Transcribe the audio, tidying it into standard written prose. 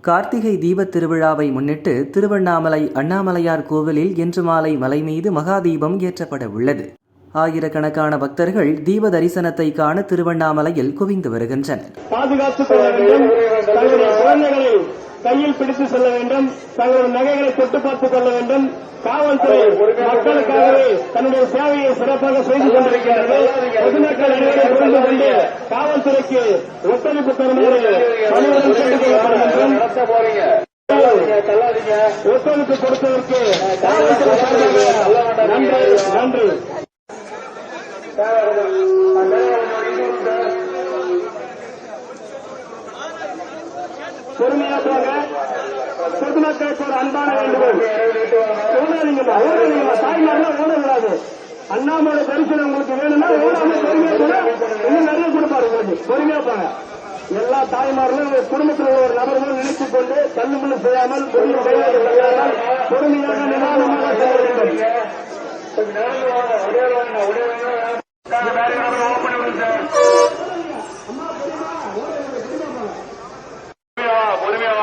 கார்த்திகை தீபத் திருவிழாவை முன்னிட்டு திருவண்ணாமலை அண்ணாமலையார் கோவிலில் இன்று மாலை மலை மீது மகாதீபம் ஏற்றப்பட உள்ளது. ஆயிரக்கணக்கான பக்தர்கள் தீப தரிசனத்தை காண திருவண்ணாமலையில் குவிந்து வருகின்றனர். பாதுகாத்துக் கொள்ள வேண்டும், தங்களுடைய குழந்தைகளை கையில் பிடித்து செல்ல வேண்டும், தங்களுடைய நகைகளை தொட்டு பார்த்துக் கொள்ள வேண்டும். காவல்துறை மக்களுக்காகவே தன்னுடைய சேவையை சிறப்பாக செய்து கொண்டிருக்கிறது. பொதுமக்கள் அனைவரும் புரிந்து கொண்டு காவல்துறைக்கு ஒத்துழைப்பு தருமாறு பணியுடன் கேட்டுக் கொள்ளப்படும். ஒத்துழைப்பு கொடுத்ததற்கு காவல்துறை சார்பாக நன்றி. பொறுமையாக பொதுமக்களுக்கு ஒரு அன்பான வேண்டுகோள். ஓடாதீங்கம்மா, தாய்மாரெல்லாம் ஓடக்கூடாது. அண்ணாமலை தரிசனம் உங்களுக்கு வேணும்னா ஓடாம பொறுமையா கூட இன்னும் நிறைய கொடுப்பாரு. உங்களுக்கு பொறுமையா போங்க. எல்லா தாய்மார்களும் குடும்பத்தில் உள்ள ஒரு நபர்கள் நினைத்துக் கொண்டு தள்ளுமுள்ளு செய்யாமல் முடிவு செய்யாமல் பொறுமையாக நிதானமாக செய்ய வேண்டும். பொறுமையாக